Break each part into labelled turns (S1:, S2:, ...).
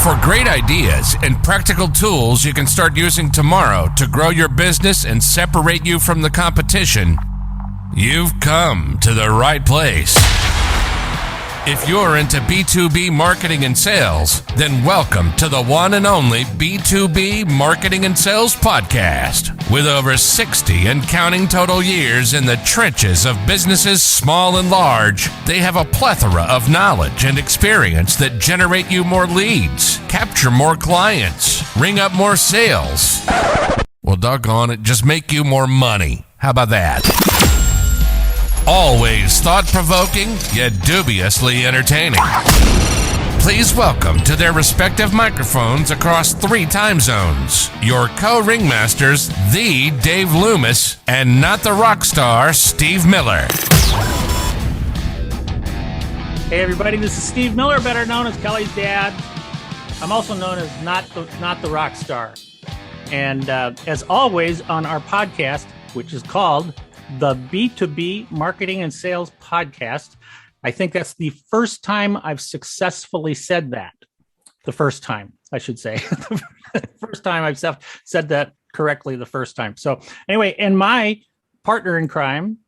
S1: For great ideas and practical tools you can start using tomorrow to grow your business and separate you from the competition, you've come to the right place. If you're into B2B marketing and sales, then welcome to the one and only B2B Marketing and Sales Podcast. With over 60 and counting total years in the trenches of businesses small and large, they have a plethora of knowledge and experience that generate you more leads, capture more clients, ring up more sales. Well, doggone it, just make you more money. How about that? Always thought-provoking, yet dubiously entertaining. Please welcome to their respective microphones across 3 time zones, your co-ringmasters, the Dave Loomis, and not the rock star, Steve Miller.
S2: Hey everybody, this is Steve Miller, better known as Kelly's dad. I'm also known as not the rock star. And as always on our podcast, which is called the B2B Marketing and Sales Podcast. I think that's the first time I've successfully said that. The first time, I should say. The first time I've said that correctly the first time. So anyway, and my partner in crime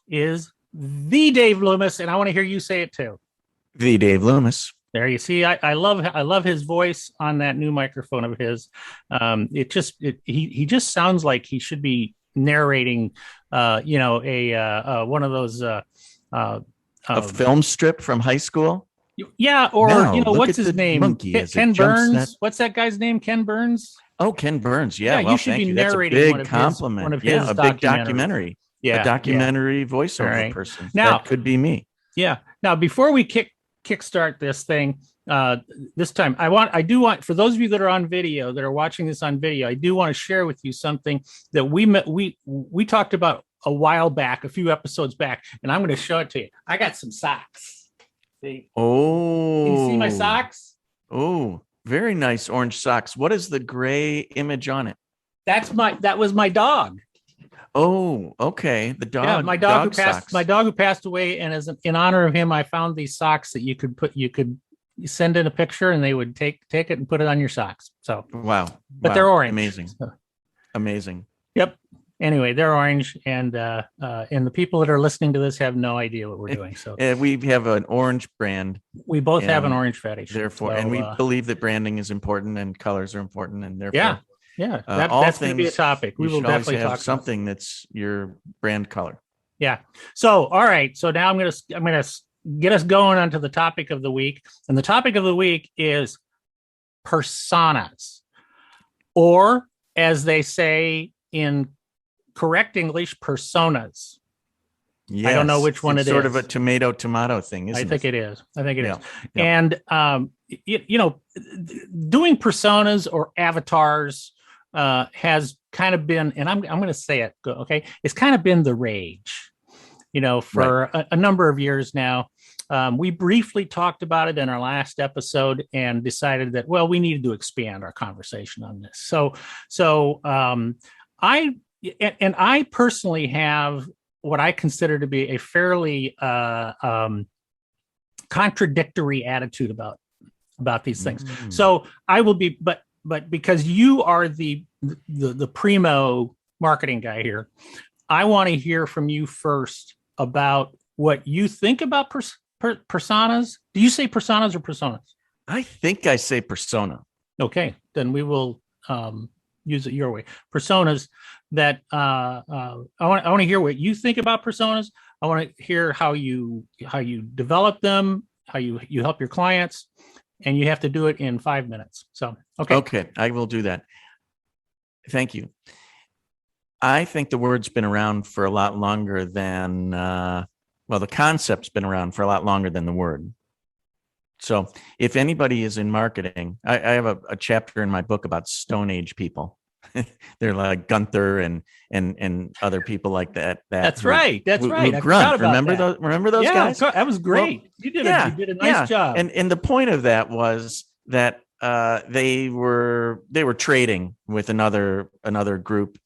S2: is the Dave Loomis, and I want to hear you say it too.
S3: The Dave Loomis.
S2: There you see, I love his voice on that new microphone of his. He just sounds like he should be narrating one of those
S3: a film strip from high school.
S2: Yeah, or what's his name? Ken Burns. What's that guy's name? Ken Burns.
S3: Oh, Ken Burns. Yeah, well,
S2: you should be narrating
S3: That's a big
S2: one of
S3: compliment.
S2: One of his
S3: a big documentary.
S2: Yeah,
S3: a documentary voiceover person.
S2: Now
S3: that could be me.
S2: Yeah. Now, before we kickstart this thing, this time I do want for those of you that are on video, that are watching this on video, I do want to share with you something that we talked about a while back, a few episodes back, and I'm going to show it to you. I got some socks. See?
S3: Oh,
S2: can you see my socks?
S3: Oh, very nice orange socks. What is the gray image on it?
S2: That was my dog.
S3: Oh, okay. The dog.
S2: Yeah, my dog who passed away, and in honor of him, I found these socks that you could send in a picture, and they would take it and put it on your socks. So
S3: wow,
S2: but they're orange.
S3: Amazing,
S2: so.
S3: Amazing.
S2: Yep. Anyway, they're orange, and the people that are listening to this have no idea what we're doing. So
S3: we have an orange brand.
S2: We both have an orange fetish.
S3: Therefore, and we believe that branding is important and colors are important, and therefore,
S2: that's going to be a topic. We will definitely
S3: have
S2: talk
S3: something that's your brand color.
S2: Yeah. So all right. So now I'm gonna get us going onto the topic of the week, and the topic of the week is personas, or as they say in correct English, personas. Yes, I don't know which one it is.
S3: Sort of a tomato thing, isn't it?
S2: I think it is.
S3: Yeah.
S2: And doing personas or avatars has kind of been, and I'm going to say it, okay? It's kind of been the rage, for a number of years now. We briefly talked about it in our last episode and decided that, well, we needed to expand our conversation on this. So I personally have what I consider to be a fairly contradictory attitude about these things. So I will be, but because you are the primo marketing guy here, I want to hear from you first about what you think about personas. Do you say personas or personas?
S3: I think I say persona.
S2: Okay, then we will use it your way. Personas that I want to hear what you think about personas. I want to hear how you develop them, how you help your clients, and you have to do it in 5 minutes. So, okay,
S3: I will do that. Thank you. I think the word's been around for a lot longer than, the concept's been around for a lot longer than the word. So if anybody is in marketing, I have a chapter in my book about Stone Age people. They're like Gunther and other people like that.
S2: That's right. Who
S3: grunt. Remember those guys?
S2: That was great. Well, you did a nice job.
S3: And the point of that was that they were trading with another group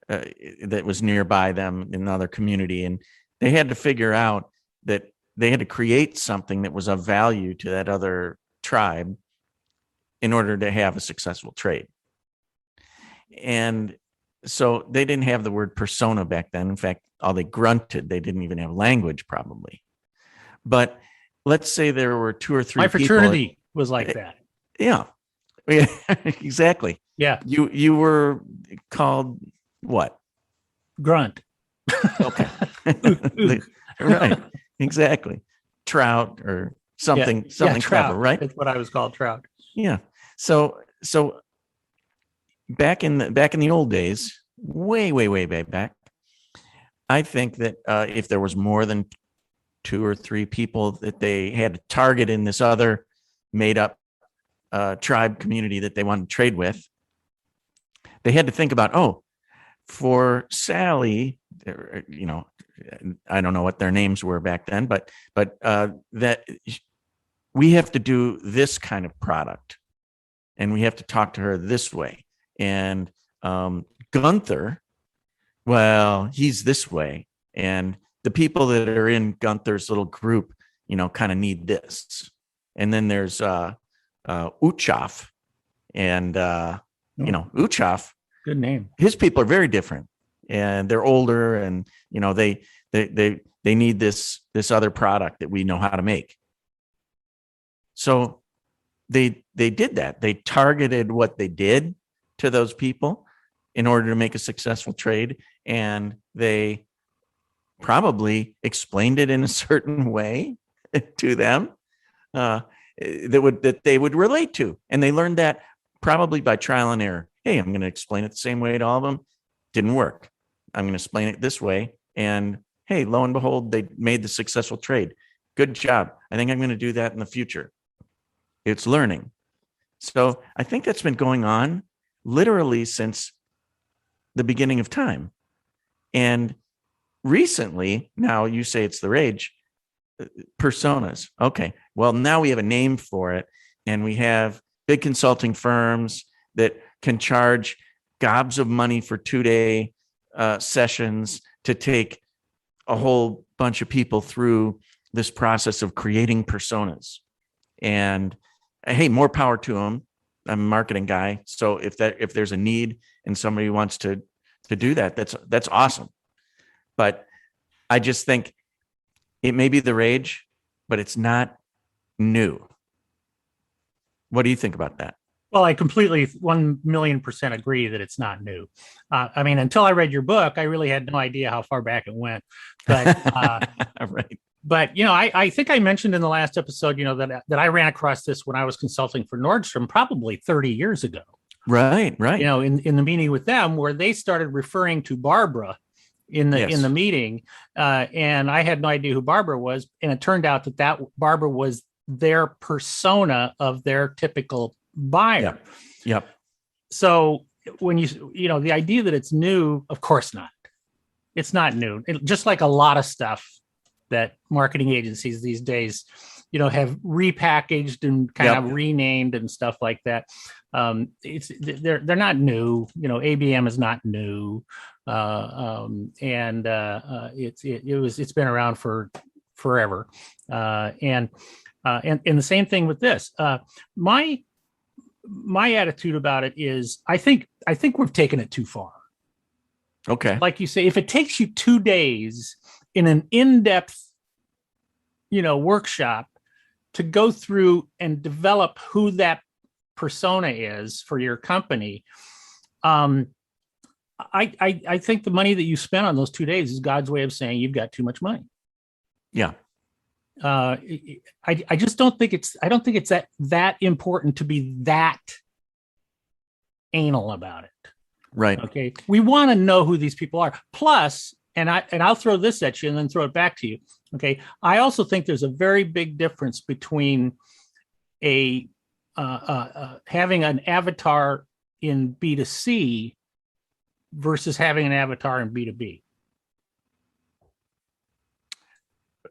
S3: that was nearby them in another community, and they had to figure out that they had to create something that was of value to that other tribe in order to have a successful trade. And so they didn't have the word persona back then. In fact, all they grunted. They didn't even have language probably. But let's say there were 2 or 3
S2: My
S3: people.
S2: fraternity was like that.
S3: Yeah, exactly.
S2: Yeah.
S3: You were called what?
S2: Grunt.
S3: Okay. Right. Exactly. Trout or something
S2: trout.
S3: clever, right?
S2: That's what I was called, trout.
S3: Yeah. So back in the old days, way back, I think that if there was more than 2 or 3 people that they had to target in this other made up tribe community that they wanted to trade with, they had to think about, for Sally, I don't know what their names were back then, but that we have to do this kind of product and we have to talk to her this way. And Gunther, well, he's this way. And the people that are in Gunther's little group, kind of need this. And then there's Uchaf. And, Uchaf.
S2: Good name.
S3: His people are very different. And they're older and, they need this other product that we know how to make. So they did that. They targeted what they did to those people in order to make a successful trade. And they probably explained it in a certain way to them that they would relate to. And they learned that probably by trial and error. Hey, I'm going to explain it the same way to all of them. Didn't work. I'm going to explain it this way. And hey, lo and behold, they made the successful trade. Good job. I think I'm going to do that in the future. It's learning. So I think that's been going on literally since the beginning of time. And recently, now you say it's the rage, personas. Okay, well, now we have a name for it. And we have big consulting firms that can charge gobs of money for 2-day sessions to take a whole bunch of people through this process of creating personas. And hey, more power to them. I'm a marketing guy, so if there's a need and somebody wants to do that, that's awesome. But I just think it may be the rage, but it's not new. What do you think about that?
S2: Well, I completely 1,000,000% agree that it's not new. Until I read your book, I really had no idea how far back it went. But
S3: right.
S2: But I think I mentioned in the last episode, that I ran across this when I was consulting for Nordstrom probably 30 years ago.
S3: Right.
S2: In the meeting with them, where they started referring to Barbara in the meeting, and I had no idea who Barbara was, and it turned out that Barbara was their persona of their typical buyer.
S3: Yep.
S2: So when the idea that it's new, of course not. It's not new. Just like a lot of stuff that marketing agencies these days, have repackaged and kind of renamed and stuff like that. They're not new. ABM is not new, it's been around for forever. And the same thing with this. My attitude about it is, I think we've taken it too far.
S3: Okay.
S2: Like you say, if it takes you 2 days in an in-depth, workshop to go through and develop who that persona is for your company, I think the money that you spent on those 2 days is God's way of saying you've got too much money.
S3: Yeah.
S2: I just don't think it's that important to be that anal about it.
S3: Right.
S2: Okay. We want to know who these people are. Plus, and I'll throw this at you and then throw it back to you. Okay. I also think there's a very big difference between having an avatar in B2C versus having an avatar in B2B.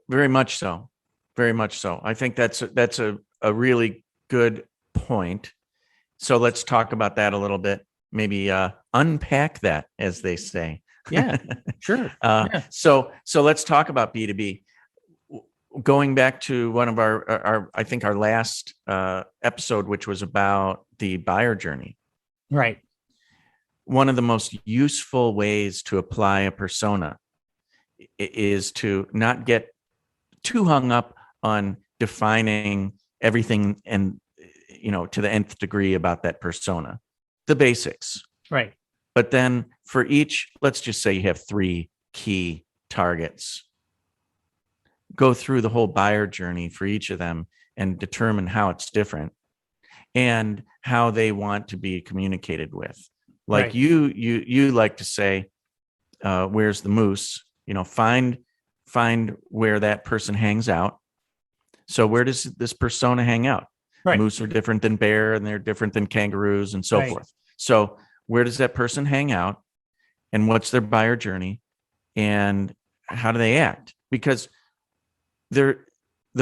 S3: Very much so. Very much so. I think that's a really good point. So let's talk about that a little bit. Maybe unpack that, as they say.
S2: Yeah, sure.
S3: So let's talk about B2B. going back to one of our I think our last episode, which was about the buyer journey.
S2: Right.
S3: One of the most useful ways to apply a persona is to not get too hung up on defining everything and, to the nth degree about that persona, the basics.
S2: Right.
S3: But then for each, let's just say you have 3 key targets. Go through the whole buyer journey for each of them and determine how it's different and how they want to be communicated with. Like
S2: right.
S3: you like to say, where's the moose? Find where that person hangs out. So where does this persona hang out?
S2: Right.
S3: Moose are different than bear, and they're different than kangaroos, and so
S2: right.
S3: forth. So where does that person hang out, and what's their buyer journey, and how do they act? Because the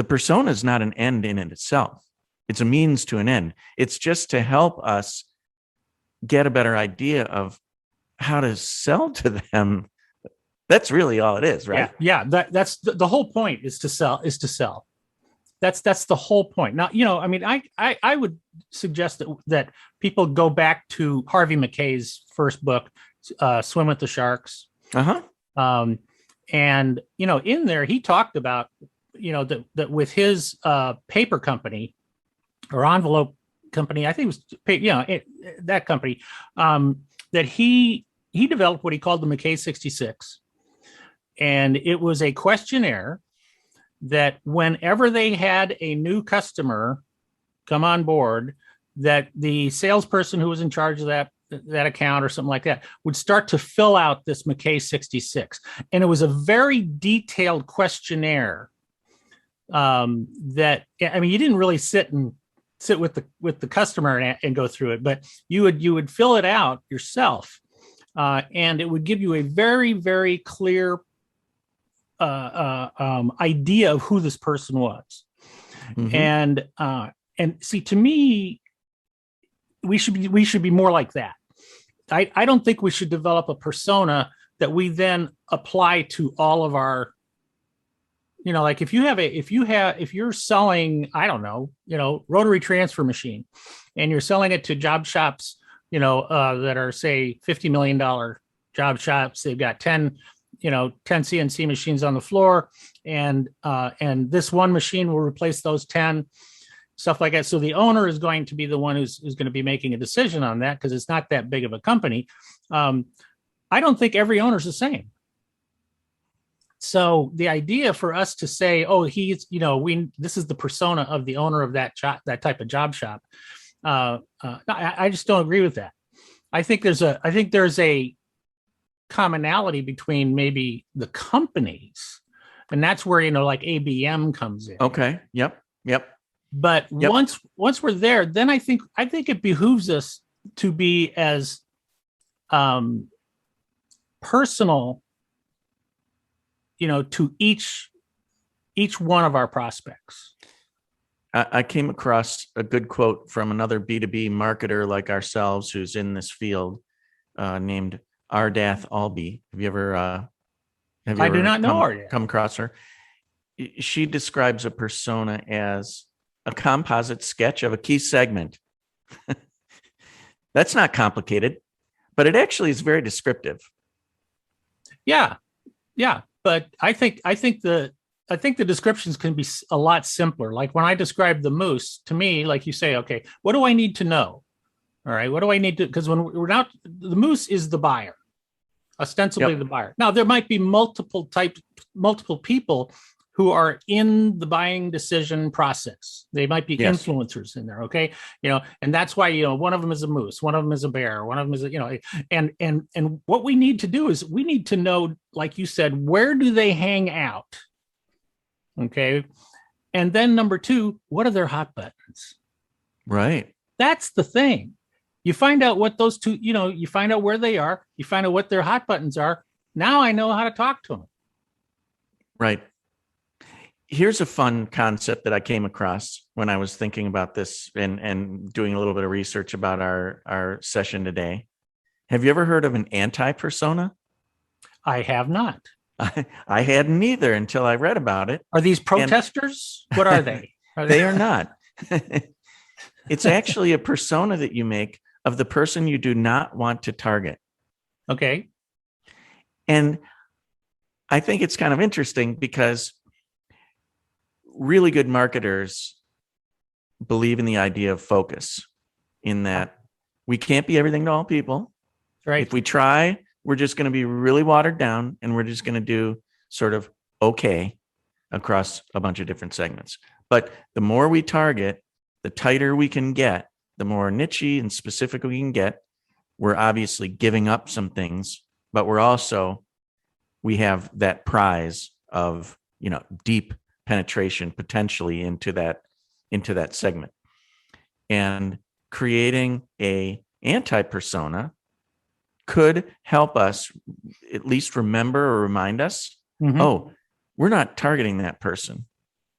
S3: persona is not an end in itself. It's a means to an end. It's just to help us get a better idea of how to sell to them. That's really all it is, right?
S2: Yeah. That's the whole point is to sell. That's the whole point. Now, I would suggest that people go back to Harvey Mackay's first book, Swim with the Sharks.
S3: Uh-huh.
S2: And, in there, he talked about, that with his paper company or envelope company, I think it was, that company, that he developed what he called the Mackay 66. And it was a questionnaire that whenever they had a new customer come on board, that the salesperson who was in charge of that account or something like that would start to fill out this Mackay 66. And it was a very detailed questionnaire that, you didn't really sit with the customer and go through it, but you would fill it out yourself. And it would give you a very, very clear idea of who this person was. Mm-hmm. And see, to me, we should be more like that. I don't think we should develop a persona that we then apply to all of our, like if you're selling, I don't know, rotary transfer machine, and you're selling it to job shops, that are, say, $50 million job shops. They've got 10 CNC machines on the floor, and this one machine will replace those 10, stuff like that. So the owner is going to be the one who's going to be making a decision on that, because it's not that big of a company. I don't think every owner's the same. So the idea for us to say, oh, he's, this is the persona of the owner of that type of job shop. I just don't agree with that. I think there's a commonality between maybe the companies, and that's where, like ABM comes in.
S3: Okay. Yep.
S2: But once we're there, then I think it behooves us to be as personal, to each one of our prospects.
S3: I came across a good quote from another B2B marketer like ourselves who's in this field, named Ardath Albi. Have you ever
S2: do not know Ardath.
S3: Come across her? She describes a persona as a composite sketch of a key segment. That's not complicated, but it actually is very descriptive.
S2: Yeah. But I think the descriptions can be a lot simpler. Like when I describe the moose, to me, like you say, okay, what do I need to know? All right, what do I need to? Because when we're not, the moose is the buyer, ostensibly the buyer. Now there might be multiple people who are in the buying decision process. They might be influencers in there, okay? And that's why, one of them is a moose, one of them is a bear, one of them is and what we need to do is we need to know, like you said, where do they hang out? Okay. And then number 2, what are their hot buttons?
S3: Right.
S2: That's the thing. You find out what those two, you find out where they are, you find out what their hot buttons are. Now I know how to talk to them.
S3: Right. Here's a fun concept that I came across when I was thinking about this and doing a little bit of research about our session today. Have you ever heard of an anti-persona?
S2: I have not.
S3: I hadn't either until I read about it.
S2: Are these protesters? What are they?
S3: They are not. It's actually a persona that you make of the person you do not want to target.
S2: Okay.
S3: And I think it's kind of interesting because really good marketers believe in the idea of focus, in that we can't be everything to all people.
S2: Right.
S3: If we try, we're just going to be really watered down, and we're just going to do sort of okay across a bunch of different segments. But the more we target, the tighter we can get, the more niche-y and specific we can get. We're obviously giving up some things, but we have that prize of, deep penetration potentially into that segment. And creating a anti-persona could help us at least remember or remind us, oh, we're not targeting that person.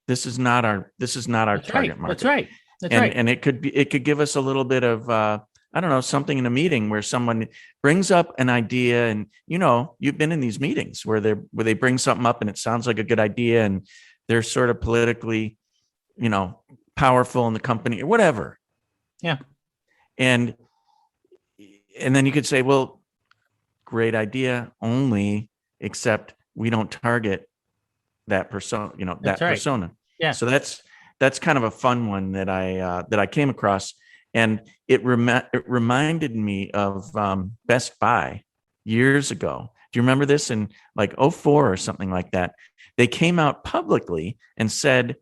S3: This is not our target market.
S2: That's right.
S3: And it could give us a little bit of something in a meeting where someone brings up an idea, and you've been in these meetings where they bring something up and it sounds like a good idea, and they're sort of politically, powerful in the company or whatever.
S2: Yeah.
S3: And then you could say, well, great idea, only except we don't target that persona, persona.
S2: Yeah.
S3: So that's kind of a fun one that I came across, and it reminded me of Best Buy years ago. Do you remember this in like 2004 or something like that? They came out publicly and said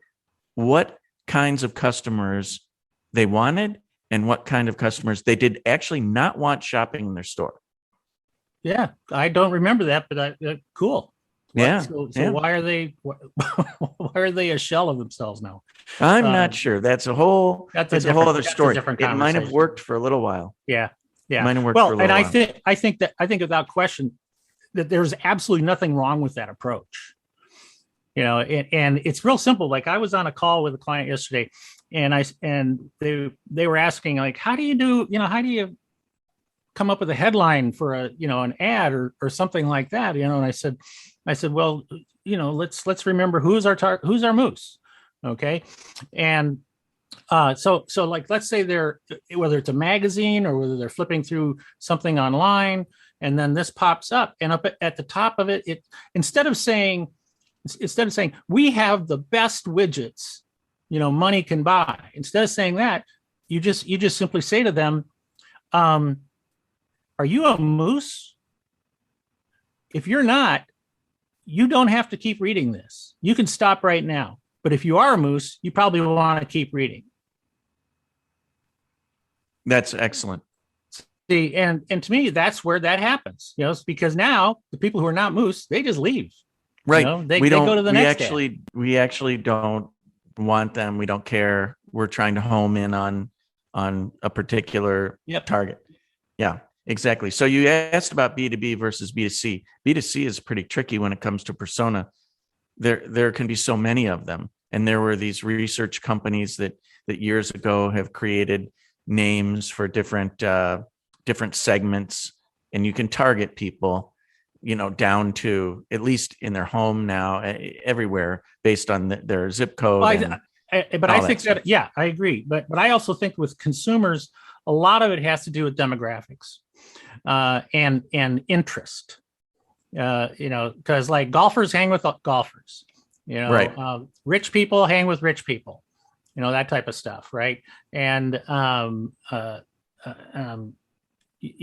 S3: what kinds of customers they wanted and what kind of customers they did actually not want shopping in their store.
S2: Yeah, I don't remember that, but cool.
S3: Yeah.
S2: So why are they a shell of themselves now?
S3: I'm not sure. That's a whole other story. It might have worked for a little while.
S2: Yeah.
S3: It might have worked for a little while.
S2: I think without question that there's absolutely nothing wrong with that approach. And it's real simple. Like, I was on a call with a client yesterday, and they were asking, like, how do you come up with a headline for an ad or something like that? And I said, well, let's remember who's our moose. Okay. And so like, let's say whether it's a magazine or whether they're flipping through something online, and then this pops up, and up at the top of it, instead of saying we have the best widgets, money can buy, instead of saying that, you just simply say to them, are you a moose? If you're not, you don't have to keep reading this. You can stop right now. But if you are a moose, you probably want to keep reading.
S3: That's excellent.
S2: See, and to me, that's where that happens. Because now the people who are not moose, they just leave.
S3: Right.
S2: They go to the next ad.
S3: We actually don't want them. We don't care. We're trying to home in on a particular target. Yeah, exactly. So you asked about B2B versus B2C. B2C is pretty tricky when it comes to persona. There can be so many of them. And there were these research companies that years ago have created names for different segments, and you can target people, down to, at least in their home now, everywhere, based on their zip code.
S2: Well, I think that, yeah, I agree. But I also think with consumers, a lot of it has to do with demographics and interest. Because like golfers hang with golfers,
S3: right.
S2: Rich people hang with rich people, that type of stuff, right? And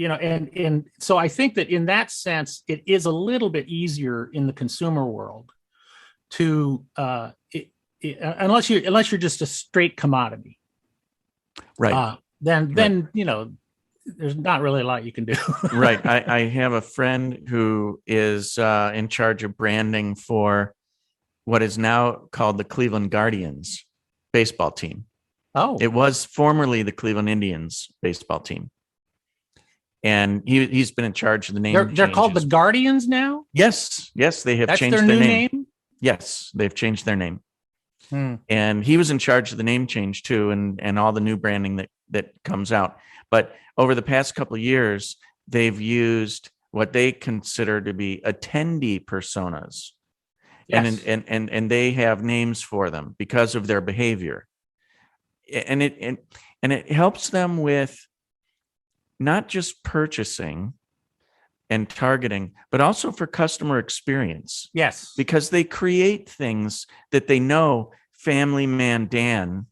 S2: and so I think that in that sense, it is a little bit easier in the consumer world to unless you're just a straight commodity,
S3: right?
S2: Then there's not really a lot you can do.
S3: Right. I have a friend who is in charge of branding for what is now called the Cleveland Guardians baseball team.
S2: Oh,
S3: it was formerly the Cleveland Indians baseball team. And he's been in charge of the name.
S2: They're called the Guardians now?
S3: Yes, they have changed their name. Yes, they've changed their name. And he was in charge of the name change too, and all the new branding that comes out. But over the past couple of years, they've used what they consider to be attendee personas.
S2: Yes.
S3: And they have names for them because of their behavior. And it helps them with not just purchasing and targeting, but also for customer experience.
S2: Yes.
S3: Because they create things that they know Family Man Dan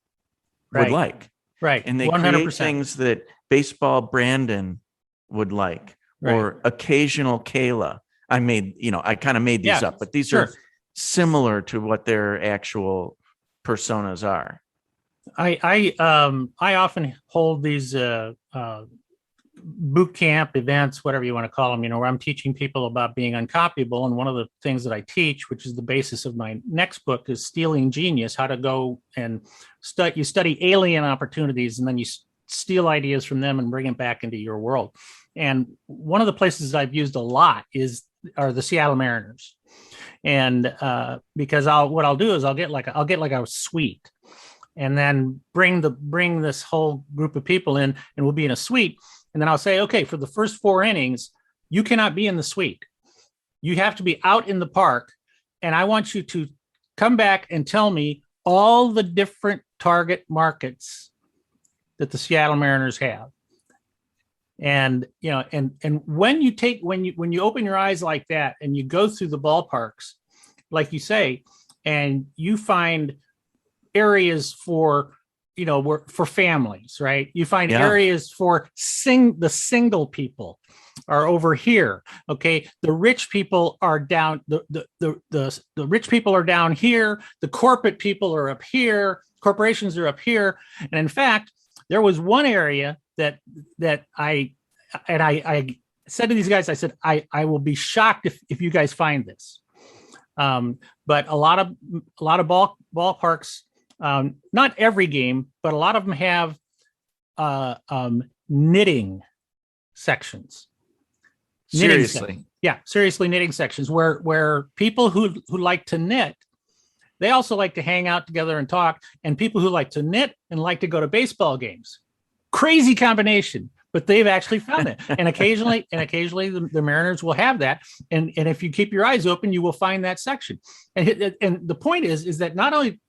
S3: would like.
S2: Right.
S3: And they
S2: 100%.
S3: create things that Baseball Brandon would like, or Occasional Kayla. I kind of made these up, but these are similar to what their actual personas are.
S2: I often hold these boot camp events, whatever you want to call them, where I'm teaching people about being uncopyable. And one of the things that I teach, which is the basis of my next book, is Stealing Genius: How to Go and study alien opportunities, and then you steal ideas from them and bring them back into your world. And one of the places I've used a lot are the Seattle Mariners. And because what I'll do is I'll get like a suite, and then bring this whole group of people in, and we'll be in a suite. And then I'll say, okay, for the first 4 innings, you cannot be in the suite. You have to be out in the park. And I want you to come back and tell me all the different target markets that the Seattle Mariners have. And, and when you open your eyes like that and you go through the ballparks, like you say, and you find areas for families, right? You find areas for the single people are over here. Okay. The rich people are down, the rich people are down here. The corporate people are up here. Corporations are up here. And in fact, there was one area that I said to these guys, I said, I will be shocked if you guys find this. But a lot of ballparks, not every game, but a lot of them have knitting sections.
S3: Seriously.
S2: Seriously, knitting sections where people who like to knit, they also like to hang out together and talk, and people who like to knit and like to go to baseball games. Crazy combination, but they've actually found it. And occasionally the Mariners will have that. And if you keep your eyes open, you will find that section. And the point is that not only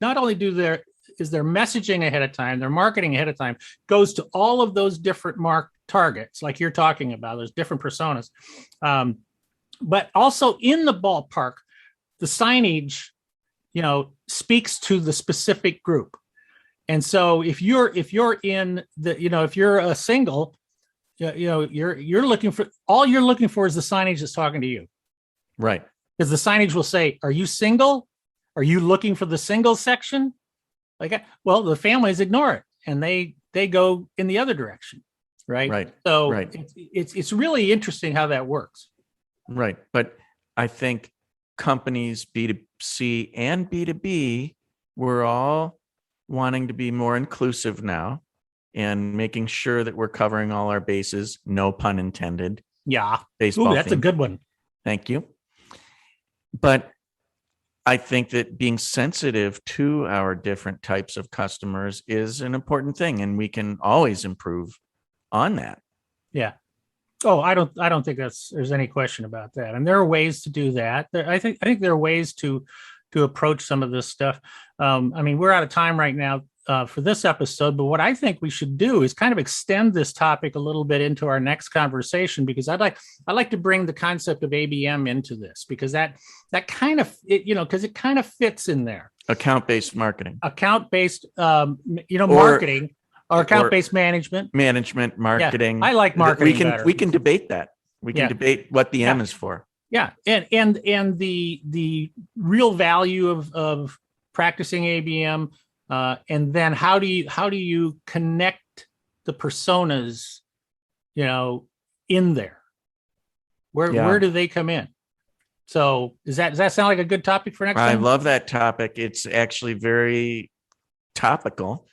S2: is their messaging ahead of time, their marketing ahead of time goes to all of those different targets, like you're talking about, those different personas. But also in the ballpark, the signage, speaks to the specific group. And so if you're in if you're a single, you're looking for is the signage that's talking to you.
S3: Right.
S2: Because the signage will say, are you single? Are you looking for the single section? Well, the families ignore it and they go in the other direction. Right.
S3: Right.
S2: So it's really interesting how that works.
S3: Right. But I think companies, B2C and B2B, we're all wanting to be more inclusive now and making sure that we're covering all our bases. No pun intended.
S2: Yeah.
S3: Baseball.
S2: Ooh, that's a good one.
S3: Thank you. But I think that being sensitive to our different types of customers is an important thing, and we can always improve on that.
S2: Yeah. Oh, I don't think there's any question about that. And there are ways to do that. I think there are ways to approach some of this stuff. We're out of time right now for this episode, but what I think we should do is kind of extend this topic a little bit into our next conversation, because I'd like to bring the concept of ABM into this, because that kind of, because it kind of fits in there.
S3: Account-based marketing.
S2: Account-based, marketing. Or account-based management,
S3: marketing.
S2: Yeah, I like marketing.
S3: We can debate that. We can debate what the M is for.
S2: Yeah, and the real value of practicing ABM, and then how do you connect the personas, in there? Where do they come in? So does that sound like a good topic for next time?
S3: I love that topic. It's actually very topical.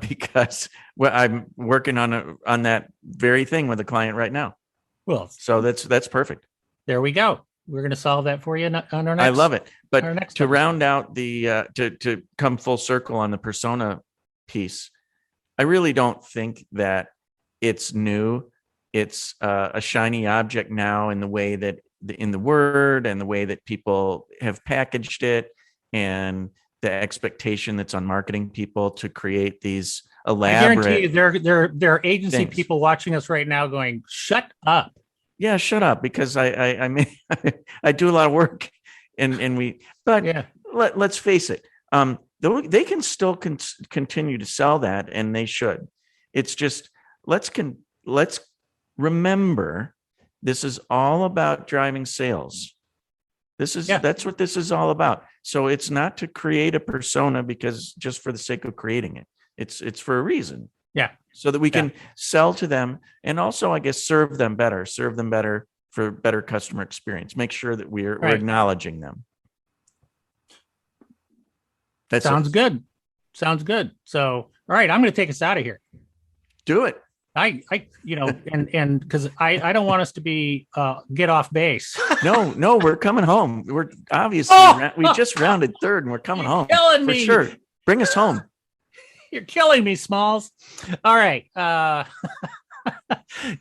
S3: Because I'm working on that very thing with a client right now.
S2: Well,
S3: so that's perfect.
S2: There we go. We're going to solve that for you on our next.
S3: I love it. But to
S2: episode.
S3: Round out the to come full circle on the persona piece, I really don't think that it's new it's a shiny object now in the way that in the word and the way that people have packaged it, and the expectation that's on marketing people to create these elaborate.
S2: I guarantee you there are agency
S3: things.
S2: people watching us right now going, "Shut up."
S3: Yeah, shut up, because I mean I do a lot of work, but
S2: Yeah.
S3: let's face it, they can still continue to sell that, and they should. It's just let's remember, this is all about driving sales. That's what this is all about. So it's not to create a persona because just for the sake of creating it. It's for a reason.
S2: Yeah.
S3: So that we can sell to them, and also, I guess, serve them better for better customer experience. Make sure that we're acknowledging them. That
S2: sounds good. Sounds good. So, all right, I'm going to take us out of here.
S3: Do it.
S2: I and because I don't want us to be get off base.
S3: No, we're coming home. We're obviously we just rounded third, and we're coming home.
S2: Killing me.
S3: For sure. Bring us home.
S2: You're killing me, Smalls. All right.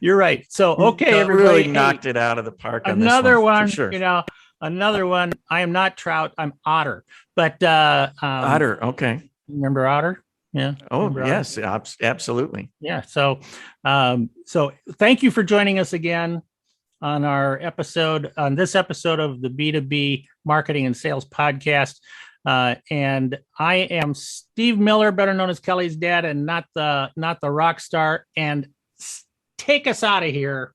S2: You're right. So, okay, everybody.
S3: Really knocked it out of the park.
S2: Another one,
S3: for sure.
S2: Another one. I am not trout. I'm otter. But
S3: Otter. Okay.
S2: Remember otter? Yeah.
S3: Oh, yes, absolutely.
S2: Yeah. So thank you for joining us again on this episode of the B2B Marketing and Sales Podcast. And I am Steve Miller, better known as Kelly's dad, and not the rock star. And take us out of here.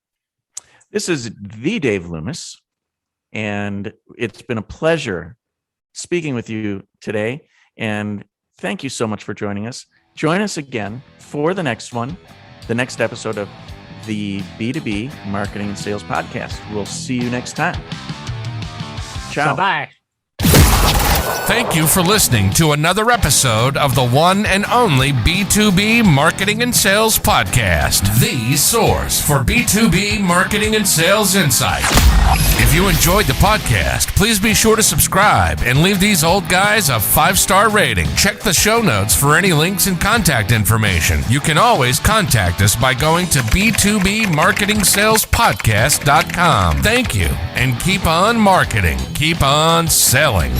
S3: This is the Dave Loomis, and it's been a pleasure speaking with you today. And thank you so much for joining us. Join us again for the next episode of the B2B Marketing and Sales Podcast. We'll see you next time. Ciao.
S2: Bye-bye.
S1: Thank you for listening to another episode of the one and only B2B Marketing and Sales Podcast, the source for B2B marketing and sales insight. If you enjoyed the podcast, please be sure to subscribe and leave these old guys a 5-star rating. Check the show notes for any links and contact information. You can always contact us by going to b2bmarketingsalespodcast.com. Thank you, and keep on marketing, keep on selling.